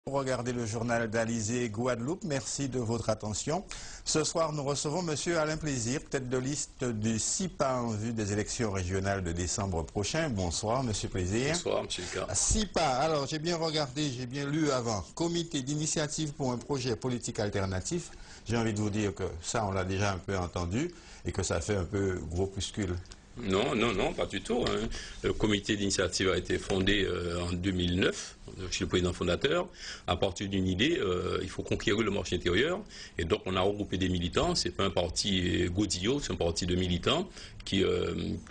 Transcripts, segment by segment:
Regardez le journal d'Alizé Guadeloupe, merci de votre attention. Ce soir, nous recevons M. Alain Plaisir, tête de liste du CIPA en vue des élections régionales de décembre prochain. Bonsoir, M. Plaisir. Bonsoir, M. Ika. CIPA, alors j'ai bien regardé, j'ai bien lu avant. Comité d'initiative pour un projet politique alternatif. J'ai envie de vous dire que ça, on l'a déjà un peu entendu et que ça fait un peu groupuscule. Non, pas du tout. Hein. Le comité d'initiative a été fondé en 2009, je suis le président fondateur. À partir d'une idée, il faut conquérir le marché intérieur. Et donc, on a regroupé des militants. Ce n'est pas un parti godillot, c'est un parti de militants qui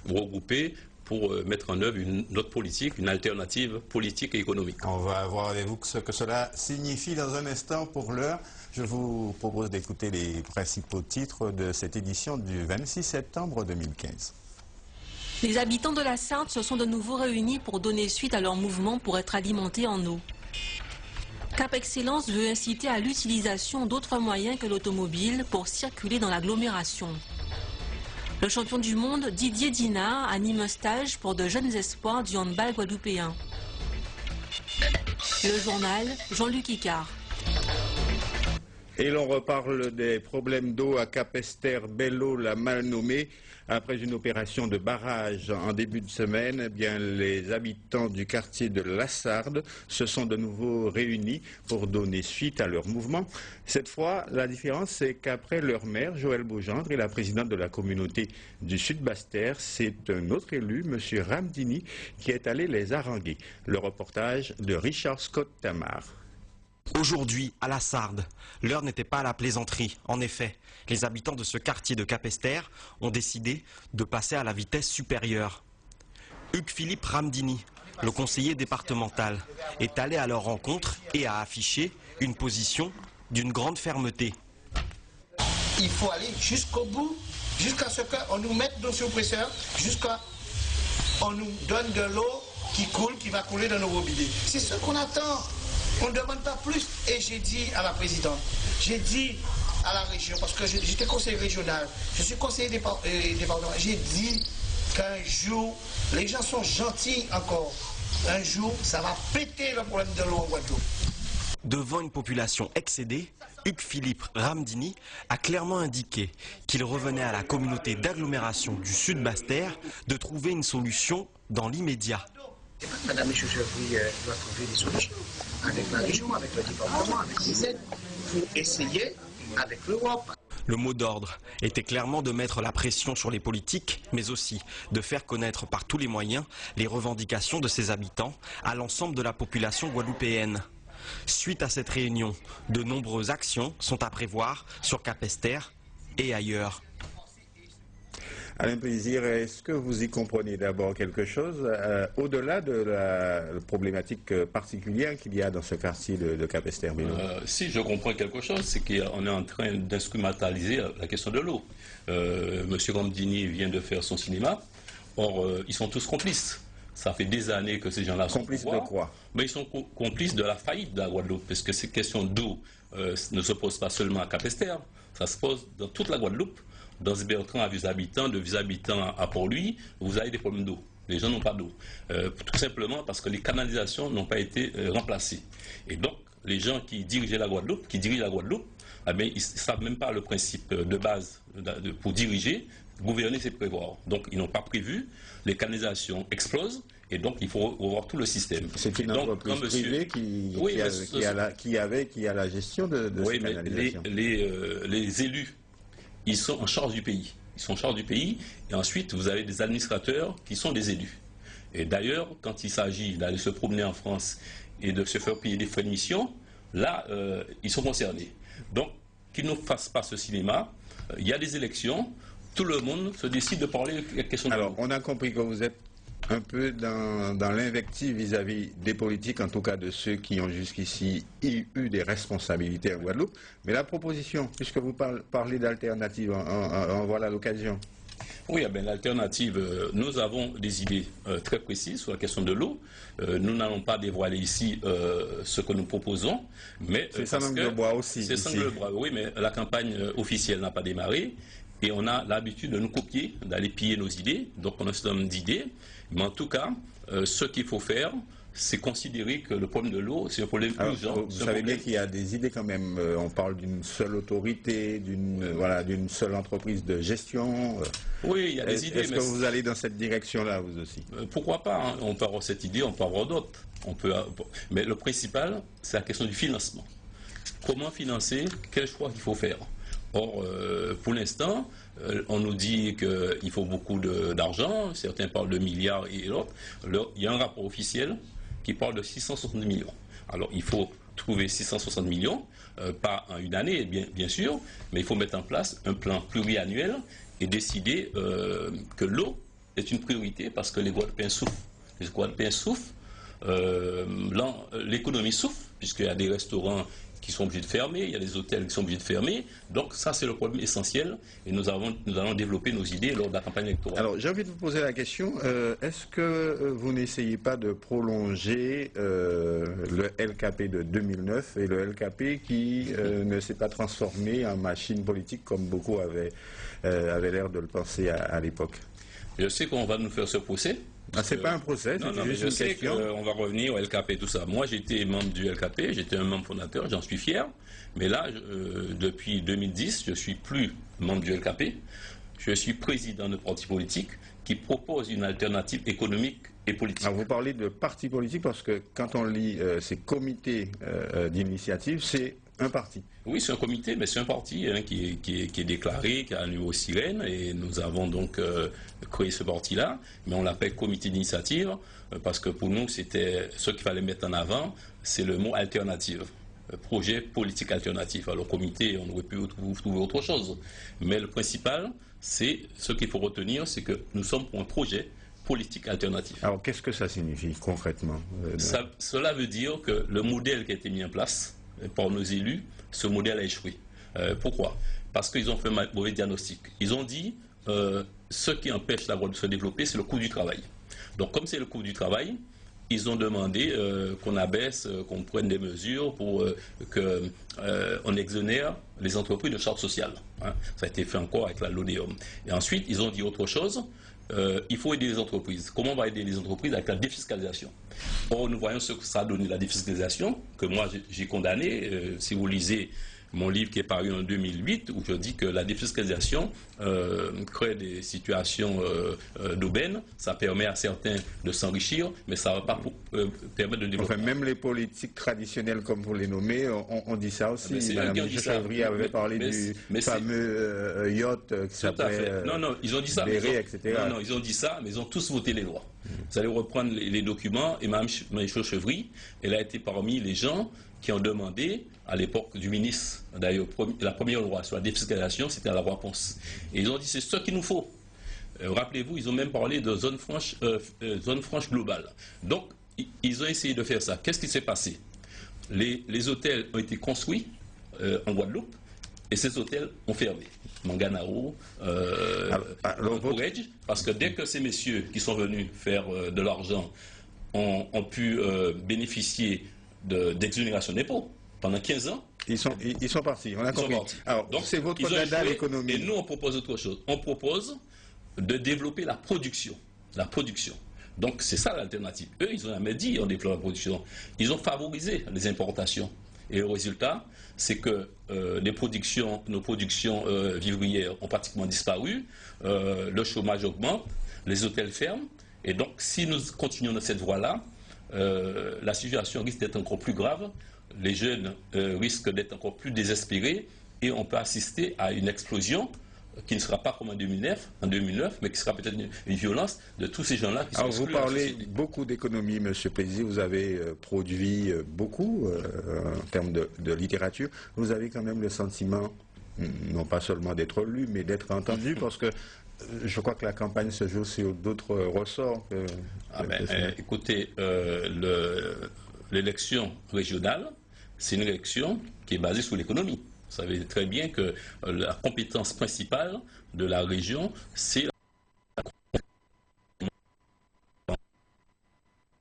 regroupés pour mettre en œuvre une autre politique, une alternative politique et économique. On va voir avec vous ce que cela signifie dans un instant. Pour l'heure, je vous propose d'écouter les principaux titres de cette édition du 26 septembre 2015. Les habitants de la Sarthe se sont de nouveau réunis pour donner suite à leur mouvement pour être alimentés en eau. Cap Excellence veut inciter à l'utilisation d'autres moyens que l'automobile pour circuler dans l'agglomération. Le champion du monde, Didier Dinard, anime un stage pour de jeunes espoirs du handball guadeloupéen. Le journal, Jean-Luc Icard. Et l'on reparle des problèmes d'eau à Capesterre-Belle-Eau, la mal nommée. Après une opération de barrage en début de semaine, eh bien, les habitants du quartier de Lassarde se sont de nouveau réunis pour donner suite à leur mouvement. Cette fois, la différence, c'est qu'après leur maire, Joël Beaugendre, et la présidente de la communauté du Sud-Basse-Terre, c'est un autre élu, M. Ramdini, qui est allé les haranguer. Le reportage de Richard Scott-Tamar. Aujourd'hui, à la Sarde, l'heure n'était pas à la plaisanterie. En effet, les habitants de ce quartier de Capesterre ont décidé de passer à la vitesse supérieure. Hugues-Philippe Ramdini, le conseiller départemental, est allé à leur rencontre et a affiché une position d'une grande fermeté. Il faut aller jusqu'au bout, jusqu'à ce qu'on nous mette dans le surpresseur, jusqu'à ce qu'on nous donne de l'eau qui coule, qui va couler dans nos robinets. C'est ce qu'on attend. On ne demande pas plus. Et j'ai dit à la présidente, j'ai dit à la région, parce que j'étais conseiller régional, je suis conseiller départemental, j'ai dit qu'un jour, les gens sont gentils encore, un jour, ça va péter le problème de l'eau en Guadeloupe. Devant une population excédée, Hugues-Philippe Ramdini a clairement indiqué qu'il revenait à la communauté d'agglomération du Sud-Basse-Terre de trouver une solution dans l'immédiat. Madame Chauchevry doit trouver des solutions avec la région, avec le département, avec les aides, pour essayer avec l'Europe. Le mot d'ordre était clairement de mettre la pression sur les politiques, mais aussi de faire connaître par tous les moyens les revendications de ses habitants à l'ensemble de la population guadeloupéenne. Suite à cette réunion, de nombreuses actions sont à prévoir sur Capesterre et ailleurs. Alain Plaisir, est-ce que vous y comprenez d'abord quelque chose, au-delà de la problématique particulière qu'il y a dans ce quartier de Capesterre-Belle-Eau? Si je comprends quelque chose, c'est qu'on est en train d'instrumentaliser la question de l'eau. M. Ramdini vient de faire son cinéma, or ils sont tous complices. Ça fait des années que ces gens-là sont complices de quoi? Mais ils sont complices de la faillite de la Guadeloupe, parce que ces questions d'eau ne se posent pas seulement à Capesterre, ça se pose dans toute la Guadeloupe. Dans Bertrand à Vieux-Habitants, de Vieux-Habitants à Port-Louis, vous avez des problèmes d'eau. Les gens n'ont pas d'eau. Tout simplement parce que les canalisations n'ont pas été remplacées. Et donc, les gens qui dirigent la Guadeloupe, eh bien, ils ne savent même pas le principe de base pour diriger. Gouverner, c'est prévoir. Donc, ils n'ont pas prévu. Les canalisations explosent. Et donc, il faut revoir tout le système. C'est une entreprise privée qui a la gestion de ces canalisations. Les élus, ils sont en charge du pays. Et ensuite, vous avez des administrateurs qui sont des élus. Et d'ailleurs, quand il s'agit d'aller se promener en France et de se faire payer des frais de mission, là, ils sont concernés. Donc, qu'ils ne fassent pas ce cinéma. Il y a des élections, tout le monde se décide de parler de la question de l'eau. Alors, on a compris que vous êtes un peu dans l'invective vis-à-vis des politiques, en tout cas de ceux qui ont jusqu'ici eu des responsabilités en Guadeloupe. Mais la proposition, puisque vous parlez d'alternative, en voilà l'occasion. Oui, eh l'alternative, nous avons des idées très précises sur la question de l'eau. Nous n'allons pas dévoiler ici ce que nous proposons. Mais c'est ça de bois aussi. C'est ça de bois, oui, mais la campagne officielle n'a pas démarré. Et on a l'habitude de nous copier, d'aller piller nos idées. Donc on a un certain nombre d'idées. Mais en tout cas, ce qu'il faut faire, c'est considérer que le problème de l'eau, c'est un problème urgent. Vous savez bien qu'il y a des idées quand même. On parle d'une seule autorité, d'une seule entreprise de gestion. Oui, il y a des idées. Est-ce que vous allez dans cette direction-là, vous aussi? Pourquoi pas, hein? On peut avoir cette idée, on peut avoir d'autres. Mais le principal, c'est la question du financement. Comment financer? Quel choix qu'il faut faire? Or, pour l'instant, on nous dit qu'il faut beaucoup d'argent, certains parlent de milliards et l'autre. Il y a un rapport officiel qui parle de 660 millions. Alors, il faut trouver 660 millions, pas en une année, bien sûr, mais il faut mettre en place un plan pluriannuel et décider que l'eau est une priorité parce que les Guadeloupéens souffrent. Les Guadeloupéens souffrent, l'économie souffre, puisqu'il y a des restaurants qui sont obligés de fermer, il y a des hôtels qui sont obligés de fermer. Donc ça, c'est le problème essentiel et nous allons développer nos idées lors de la campagne électorale. Alors, j'ai envie de vous poser la question, est-ce que vous n'essayez pas de prolonger le LKP de 2009 et le LKP qui ne s'est pas transformé en machine politique comme beaucoup avaient l'air de le penser à l'époque? Je sais qu'on va nous faire ce procès. C'est pas un procès, c'est juste une question. On va revenir au LKP et tout ça. Moi, j'étais membre du LKP, j'étais un membre fondateur, j'en suis fier. Mais là, depuis 2010, je ne suis plus membre du LKP. Je suis président de parti politique qui propose une alternative économique et politique. Alors vous parlez de parti politique parce que quand on lit ces comités d'initiative, c'est un parti. Oui, c'est un comité, mais c'est un parti qui est déclaré, qui a un niveau sirène, et nous avons donc créé ce parti-là, mais on l'appelle comité d'initiative, parce que pour nous, c'était ce qu'il fallait mettre en avant, c'est le mot alternative, projet politique alternatif. Alors comité, on aurait pu trouver autre chose, mais le principal, c'est ce qu'il faut retenir, c'est que nous sommes pour un projet politique alternatif. Alors qu'est-ce que ça signifie concrètement? Cela veut dire que le modèle qui a été mis en place par nos élus, ce modèle a échoué. Pourquoi? Parce qu'ils ont fait un mauvais diagnostic. Ils ont dit ce qui empêche la Guadeloupe de se développer, c'est le coût du travail. Donc comme c'est le coût du travail, ils ont demandé qu'on abaisse, qu'on prenne des mesures pour qu'on exonère les entreprises de charges sociales. Hein. Ça a été fait encore avec la LONEOM. Et ensuite, ils ont dit autre chose. Il faut aider les entreprises. Comment on va aider les entreprises? Avec la défiscalisation. Or, nous voyons ce que ça a donné, la défiscalisation, que moi j'ai condamné. Si vous lisez mon livre qui est paru en 2008, où je dis que la défiscalisation crée des situations d'aubaine. Ça permet à certains de s'enrichir, mais ça ne va pas permettre de développer. Enfin, même les politiques traditionnelles, comme vous les nommez, on dit ça aussi. Madame Chevrier avait parlé du fameux yacht qui s'appelait Non, ils ont dit ça. etc. Non, ils ont dit ça, mais ils ont tous voté les lois. Vous allez reprendre les documents, et Mme Chevrier, elle a été parmi les gens qui ont demandé, à l'époque du ministre, d'ailleurs, la première loi sur la défiscalisation, c'était la loi Ponce. Et ils ont dit, c'est ce qu'il nous faut. Rappelez-vous, ils ont même parlé de zone franche globale. Donc, ils ont essayé de faire ça. Qu'est-ce qui s'est passé? Les hôtels ont été construits en Guadeloupe, et ces hôtels ont fermé. Manganao, Courage, parce que dès que ces messieurs qui sont venus faire de l'argent ont pu bénéficier d'exonération d'impôts pendant 15 ans. Ils sont partis, on a compris. Alors, donc, c'est votre dada à l'économie. Et nous, on propose autre chose. On propose de développer la production. La production. Donc, c'est ça l'alternative. Eux, ils ont jamais dit on développe la production. Ils ont favorisé les importations. Et le résultat, c'est que nos productions vivrières ont pratiquement disparu, le chômage augmente, les hôtels ferment. Et donc, si nous continuons dans cette voie-là, la situation risque d'être encore plus grave, les jeunes risquent d'être encore plus désespérés et on peut assister à une explosion qui ne sera pas comme en 2009, mais qui sera peut-être une violence de tous ces gens-là qui sont exclus. Vous parlez beaucoup d'économie, M. Pézy, vous avez produit beaucoup en termes de littérature. Vous avez quand même le sentiment, non pas seulement d'être lu, mais d'être entendu, parce que je crois que la campagne se joue sur d'autres ressorts. Écoutez, l'élection régionale, c'est une élection qui est basée sur l'économie. Vous savez très bien que la compétence principale de la région, c'est la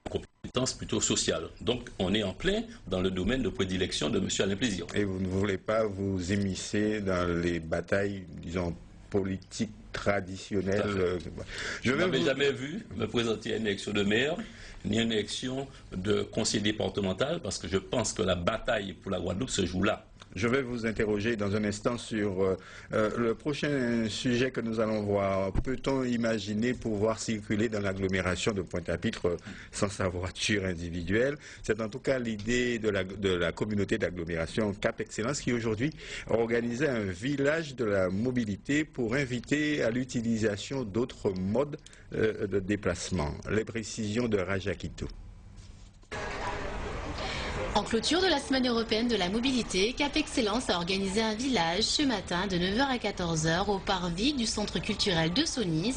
compétence plutôt sociale. Donc, on est en plein dans le domaine de prédilection de M. Alain Plaisir. Et vous ne voulez pas vous immiscer dans les batailles, disons, politique traditionnelle. Je n'avais jamais vu me présenter à une élection de maire, ni à une élection de conseiller départemental, parce que je pense que la bataille pour la Guadeloupe se joue là. Je vais vous interroger dans un instant sur le prochain sujet que nous allons voir. Peut-on imaginer pouvoir circuler dans l'agglomération de Pointe-à-Pitre sans sa voiture individuelle? C'est en tout cas l'idée de la communauté d'agglomération Cap Excellence qui aujourd'hui a organisé un village de la mobilité pour inviter à l'utilisation d'autres modes de déplacement. Les précisions de Rajakito. En clôture de la semaine européenne de la mobilité, Cap Excellence a organisé un village ce matin de 9h à 14h au parvis du centre culturel de Saunis.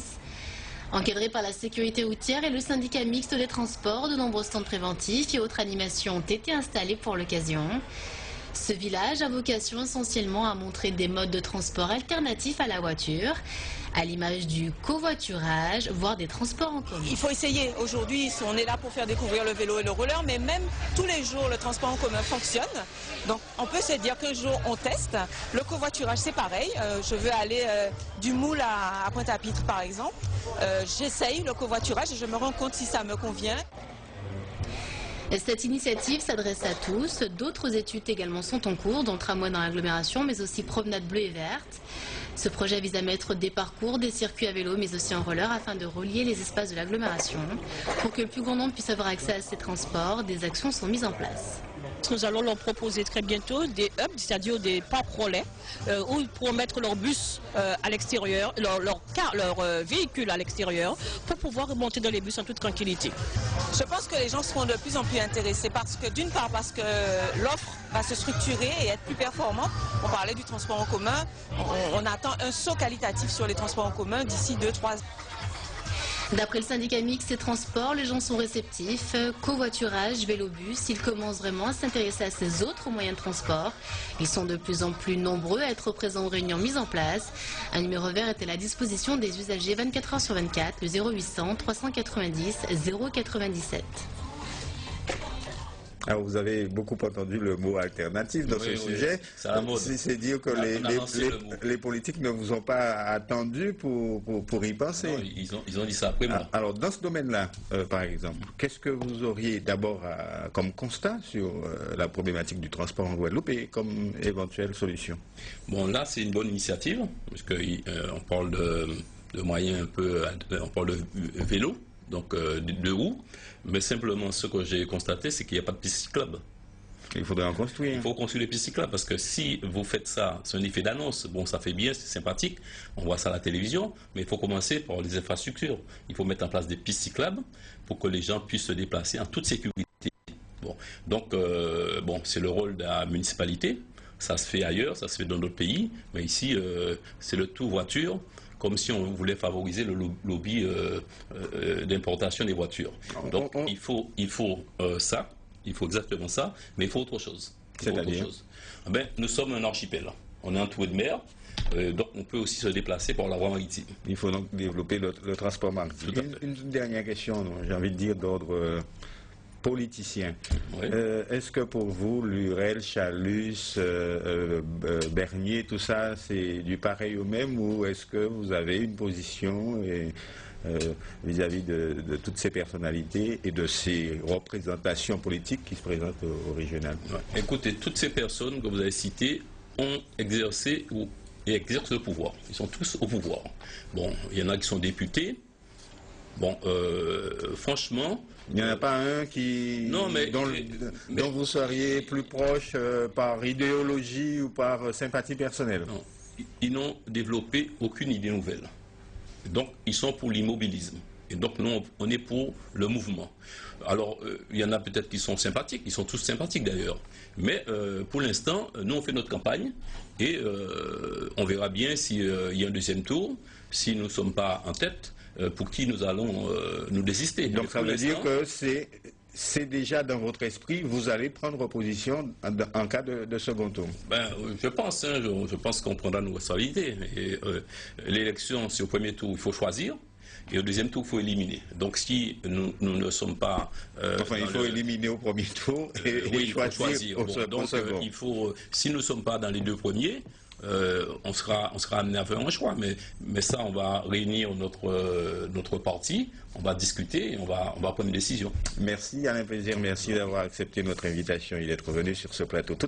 Encadré par la sécurité routière et le syndicat mixte des transports, de nombreux stands préventifs et autres animations ont été installés pour l'occasion. Ce village a vocation essentiellement à montrer des modes de transport alternatifs à la voiture, à l'image du covoiturage, voire des transports en commun. Il faut essayer. Aujourd'hui, on est là pour faire découvrir le vélo et le roller, mais même tous les jours, le transport en commun fonctionne. Donc, on peut se dire qu'un jour, on teste. Le covoiturage, c'est pareil. Je veux aller du Moule à Pointe-à-Pitre, par exemple. J'essaye le covoiturage et je me rends compte si ça me convient. Cette initiative s'adresse à tous. D'autres études également sont en cours, dont tramway dans l'agglomération, mais aussi promenade bleue et verte. Ce projet vise à mettre des parcours, des circuits à vélo, mais aussi en roller, afin de relier les espaces de l'agglomération. Pour que le plus grand nombre puisse avoir accès à ces transports, des actions sont mises en place. Nous allons leur proposer très bientôt des hubs, c'est-à-dire des parcs relais, où ils pourront mettre leur bus à l'extérieur, leur véhicule à l'extérieur, pour pouvoir remonter dans les bus en toute tranquillité. Je pense que les gens seront de plus en plus intéressés parce que, d'une part, parce que l'offre va se structurer et être plus performante. On parlait du transport en commun, on attend un saut qualitatif sur les transports en commun d'ici 2-3 ans. D'après le syndicat mixte et transport, les gens sont réceptifs. Covoiturage, vélo-bus, ils commencent vraiment à s'intéresser à ces autres moyens de transport. Ils sont de plus en plus nombreux à être présents aux réunions mises en place. Un numéro vert est à la disposition des usagers 24 h sur 24, le 0800 390 097. Alors vous avez beaucoup entendu le mot alternatif dans ce sujet. C'est dire que les politiques ne vous ont pas attendu pour y penser. Non, ils ont dit ça après moi. Alors dans ce domaine-là, par exemple, qu'est-ce que vous auriez d'abord comme constat sur la problématique du transport en Guadeloupe et comme éventuelle solution? Bon, là c'est une bonne initiative, parce qu'on parle de moyens un peu, on parle de vélo, donc de roues. Mais simplement, ce que j'ai constaté, c'est qu'il n'y a pas de piste cyclable. Il faudrait en construire. Il faut construire les pistes cyclables, parce que si vous faites ça, c'est un effet d'annonce. Bon, ça fait bien, c'est sympathique, on voit ça à la télévision, mais il faut commencer par les infrastructures. Il faut mettre en place des pistes cyclables pour que les gens puissent se déplacer en toute sécurité. Bon, donc, c'est le rôle de la municipalité. Ça se fait ailleurs, ça se fait dans d'autres pays, mais ici, c'est le tout voiture, comme si on voulait favoriser le lobby d'importation des voitures. Donc il faut ça, il faut exactement ça, mais il faut autre chose. C'est-à-dire ? Nous sommes un archipel, on est entouré de mer, donc on peut aussi se déplacer par la voie maritime. Il faut donc développer le transport maritime. Une dernière question, j'ai envie de dire d'ordre politicien. Oui. Est-ce que pour vous, Lurel, Chalus, Bernier, tout ça, c'est du pareil au même, ou est-ce que vous avez une position vis-à-vis de toutes ces personnalités et de ces représentations politiques qui se présentent au régional? Écoutez, toutes ces personnes que vous avez citées ont exercé et exercent le pouvoir. Ils sont tous au pouvoir. Bon, il y en a qui sont députés. Bon, franchement... Il n'y en a pas un dont vous seriez plus proche par idéologie ou par sympathie personnelle? Non, ils n'ont développé aucune idée nouvelle. Donc, ils sont pour l'immobilisme. Et donc, nous, on est pour le mouvement. Alors, il y en a peut-être qui sont sympathiques, ils sont tous sympathiques d'ailleurs. Mais pour l'instant, nous, on fait notre campagne et on verra bien s'il y a un deuxième tour, si nous ne sommes pas en tête. Pour qui nous allons nous désister. Donc ça veut dire que c'est déjà dans votre esprit, vous allez prendre position en cas de second tour? Je pense, je pense qu'on prendra nos responsabilités. L'élection, c'est au premier tour, il faut choisir. Et au deuxième tour, il faut éliminer. Donc si nous ne sommes pas... il faut éliminer au premier tour et oui, choisir au donc, second. si nous ne sommes pas dans les deux premiers, on sera amené à faire un choix. Mais ça, on va réunir notre parti, on va discuter et on va prendre une décision. Merci Alain Plaisir, merci d'avoir accepté notre invitation et d'être venu sur ce plateau.